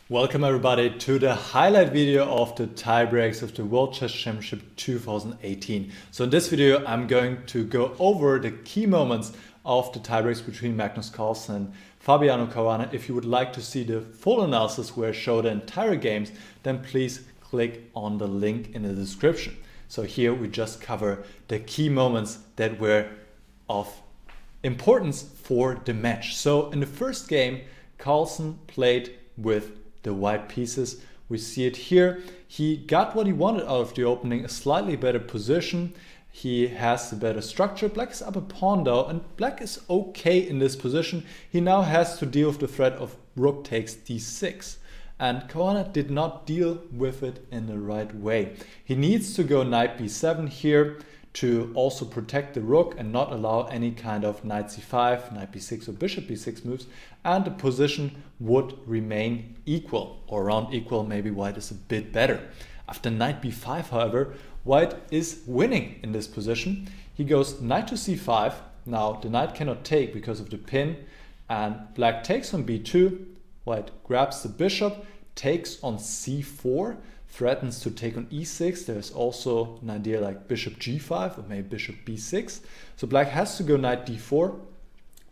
Welcome everybody to the highlight video of the tiebreaks of the World Chess Championship 2018. So in this video I'm going to go over the key moments of the tiebreaks between Magnus Carlsen and Caruana. If you would like to see the full analysis where I show the entire games, then please click on the link in the description. So here we just cover the key moments that were of importance for the match. So in the first game, Carlsen played with the white pieces. We see it here. He got what he wanted out of the opening, a slightly better position. He has the better structure. Black is up a pawn though, and black is okay in this position. He now has to deal with the threat of rook takes d6. And Caruana did not deal with it in the right way. He needs to go knight b7 here to also protect the rook and not allow any kind of knight c5, knight b6 or bishop b6 moves, and the position would remain equal, or around equal. Maybe white is a bit better. After knight b5, however, white is winning in this position. He goes knight to c5. Now the knight cannot take because of the pin, and black takes on b2. White grabs the bishop, takes on c4, threatens to take on e6. There's also an idea like bishop g5 or maybe bishop b6. So black has to go knight d4.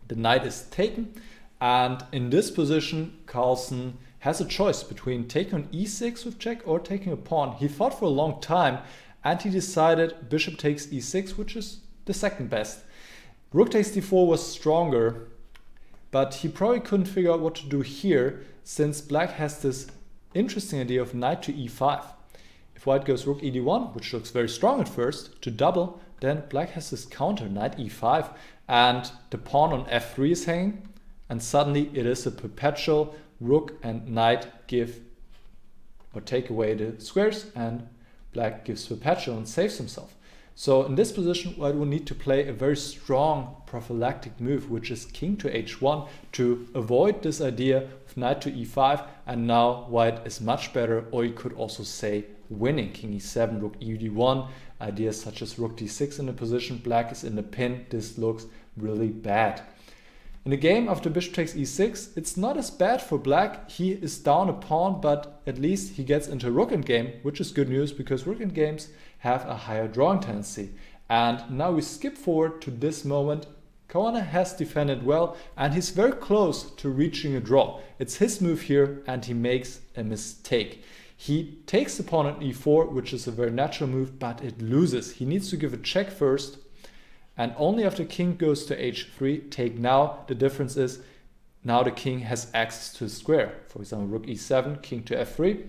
The knight is taken, and in this position Carlsen has a choice between taking on e6 with check or taking a pawn. He thought for a long time and he decided bishop takes e6, which is the second best. Rook takes d4 was stronger, but he probably couldn't figure out what to do here since black has this interesting idea of knight to e5. If white goes rook ed1, which looks very strong at first, to double, then black has this counter, knight e5, and the pawn on f3 is hanging, and suddenly it is a perpetual rook and knight give or take away the squares, and black gives perpetual and saves himself. So in this position, white will need to play a very strong prophylactic move, which is king to h1, to avoid this idea of knight to e5, and now white is much better, or you could also say winning. King e7, rook ed1, ideas such as rook d6 in the position, black is in the pin. This looks really bad. In the game after bishop takes e6, it's not as bad for black. He is down a pawn, but at least he gets into rook endgame, which is good news because rook endgames have a higher drawing tendency. And now we skip forward to this moment. Caruana has defended well and he's very close to reaching a draw. It's his move here and he makes a mistake. He takes the pawn on e4, which is a very natural move, but it loses. He needs to give a check first, and only after king goes to h3, take now. The difference is now the king has access to the square. For example, rook e7, king to f3.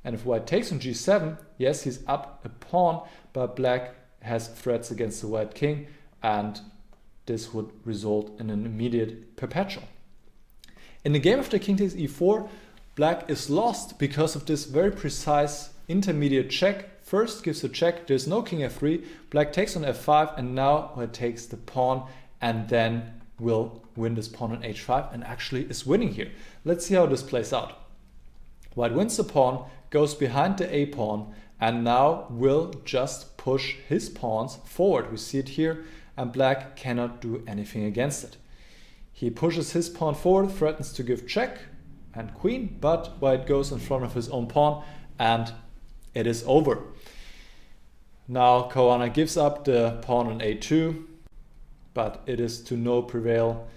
And if white takes on g7, yes, he's up a pawn, but black has threats against the white king, and this would result in an immediate perpetual. In the game after king takes e4, black is lost because of this very precise intermediate check. First gives a check, there's no king f3, black takes on f5, and now white takes the pawn and then will win this pawn on h5 and actually is winning here. Let's see how this plays out. White wins the pawn, goes behind the a pawn, and now will just push his pawns forward. We see it here, and black cannot do anything against it. He pushes his pawn forward, threatens to give check and queen, but white goes in front of his own pawn and it is over. Now Caruana gives up the pawn on a2, but it is to no prevail.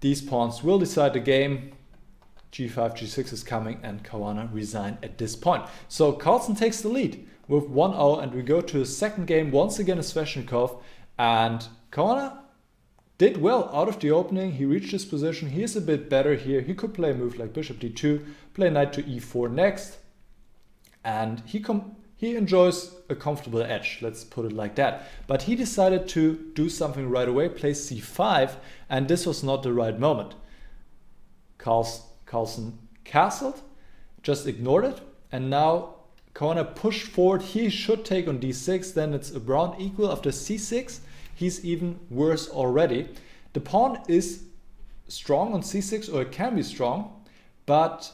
These pawns will decide the game. g5, g6 is coming, and Caruana resigned at this point. So Carlsen takes the lead with 1-0, and we go to the second game, once again a Sveshnikov, and Caruana did well out of the opening. He reached his position. He is a bit better here. He could play a move like bishop d2, play knight to e4 next, and he enjoys a comfortable edge, let's put it like that. But he decided to do something right away, play c5, and this was not the right moment. Carlsen castled, just ignored it, and now Caruana pushed forward. He should take on d6, then it's a brown equal. After c6, he's even worse already. The pawn is strong on c6, or it can be strong, but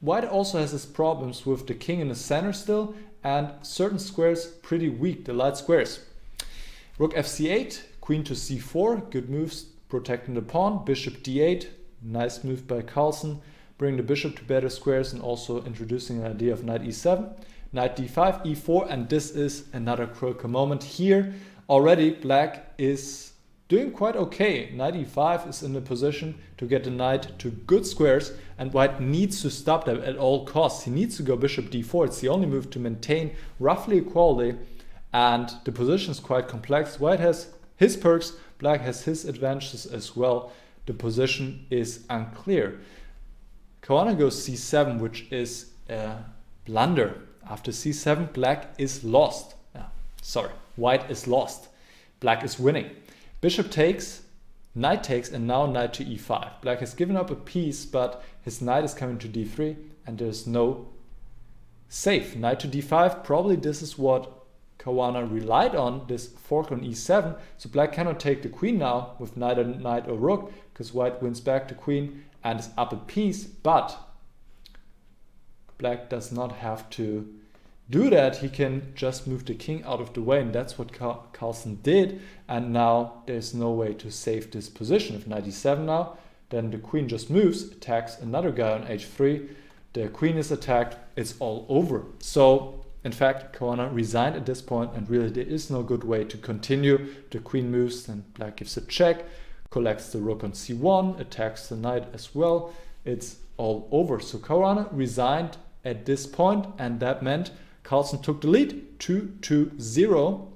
white also has his problems with the king in the center still, and certain squares pretty weak, the light squares. Rook fc8, queen to c4, good moves protecting the pawn. Bishop d8, nice move by Carlsen. bring the bishop to better squares and also introducing an idea of knight e7, knight d5, e4, and this is another critical moment. Here already black is doing quite okay. Knight e5 is in a position to get the knight to good squares, and white needs to stop them at all costs. He needs to go bishop d4. It's the only move to maintain roughly equality, and the position is quite complex. White has his perks, black has his advantages as well. The position is unclear. Caruana goes c7, which is a blunder. After c7, black is lost. White is lost. Black is winning. Bishop takes, knight takes, and now knight to e5. Black has given up a piece, but his knight is coming to d3, and there's no save. Knight to d5, probably this is what Caruana relied on, this fork on e7. So black cannot take the queen now with neither knight or rook, because white wins back the queen and is up a piece, but black does not have to do that. He can just move the king out of the way, and that's what Carlsen did, and now there's no way to save this position. If knight e7 now, then the queen just moves, attacks another guy on h3, the queen is attacked, it's all over. So in fact Caruana resigned at this point, and really there is no good way to continue. The queen moves, then black gives a check, collects the rook on c1, attacks the knight as well, it's all over. So Caruana resigned at this point, and that meant Carlsen took the lead 2-0,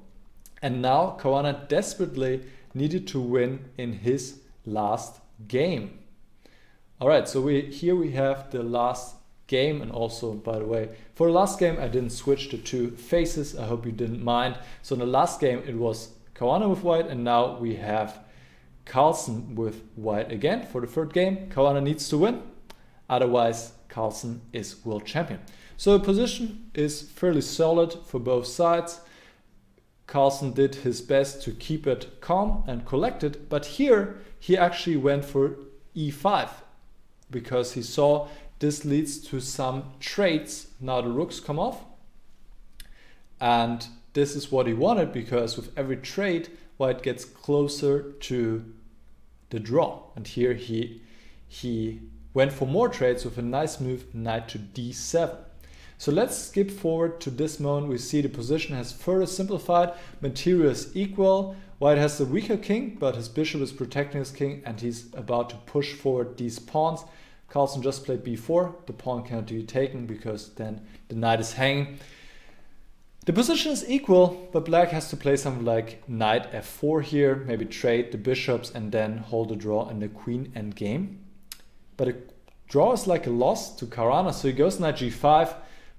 and now Caruana desperately needed to win in his last game. Alright, so here we have the last game, and also, by the way, for the last game I didn't switch the two faces, I hope you didn't mind. So in the last game it was Caruana with white, and now we have Carlsen with white again. For the third game, Caruana needs to win, otherwise Carlsen is world champion. So the position is fairly solid for both sides. Carlsen did his best to keep it calm and collected, but here he actually went for e5 because he saw this leads to some trades. Now the rooks come off, and this is what he wanted, because with every trade white gets closer to the draw, and here he went for more trades with a nice move, knight to d7. So let's skip forward to this moment. We see the position has further simplified. Material is equal. White has the weaker king, but his bishop is protecting his king, and he's about to push forward these pawns. Carlsen just played b4. The pawn cannot be taken because then the knight is hanging. The position is equal, but black has to play something like knight f4 here, maybe trade the bishops and then hold the draw in the queen endgame. But a draw is like a loss to Caruana, so he goes knight g5.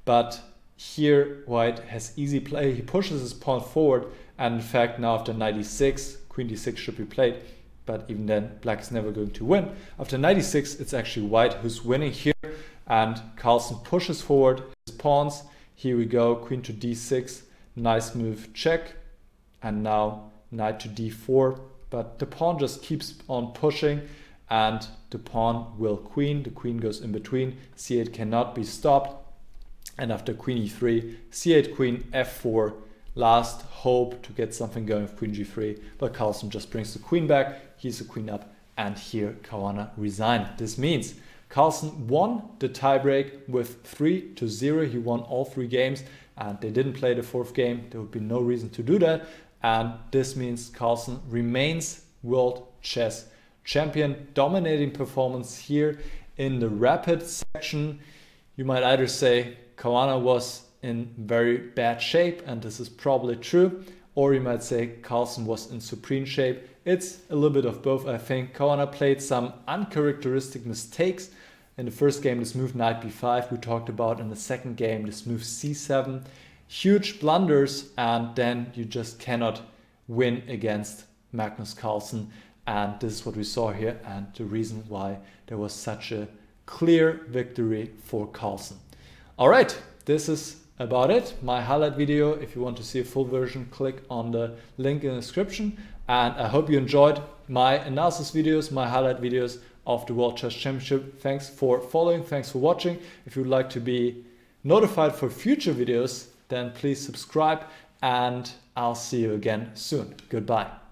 But here white has easy play. He pushes his pawn forward, and in fact now after knight e6, queen d6 should be played, but even then black is never going to win. After knight e6, it's actually white who's winning here, and Carlsen pushes forward his pawns. Here we go, queen to d6, nice move, check, and now knight to d4, but the pawn just keeps on pushing, and the pawn will queen. The queen goes in between, c8 cannot be stopped. And after queen e3, c8 queen, f4, last hope to get something going with queen g3, but Carlsen just brings the queen back, he's the queen up, and here Caruana resigned. This means Carlsen won the tiebreak with 3-0. He won all 3 games, and they didn't play the 4th game. There would be no reason to do that, and this means Carlsen remains world chess champion. Dominating performance here in the rapid section. You might either say Caruana was in very bad shape, and this is probably true, or you might say Carlsen was in supreme shape. It's a little bit of both, I think. Caruana played some uncharacteristic mistakes. In the first game, this move knight b5 we talked about. In the second game, this move c7. Huge blunders, and then you just cannot win against Magnus Carlsen. And this is what we saw here, and the reason why there was such a clear victory for Carlsen. All right, this is about it. My highlight video. If you want to see a full version, click on the link in the description. And I hope you enjoyed my analysis videos, my highlight videos of the World Chess Championship. Thanks for following, thanks for watching. If you would like to be notified for future videos, then please subscribe, and I'll see you again soon. Goodbye.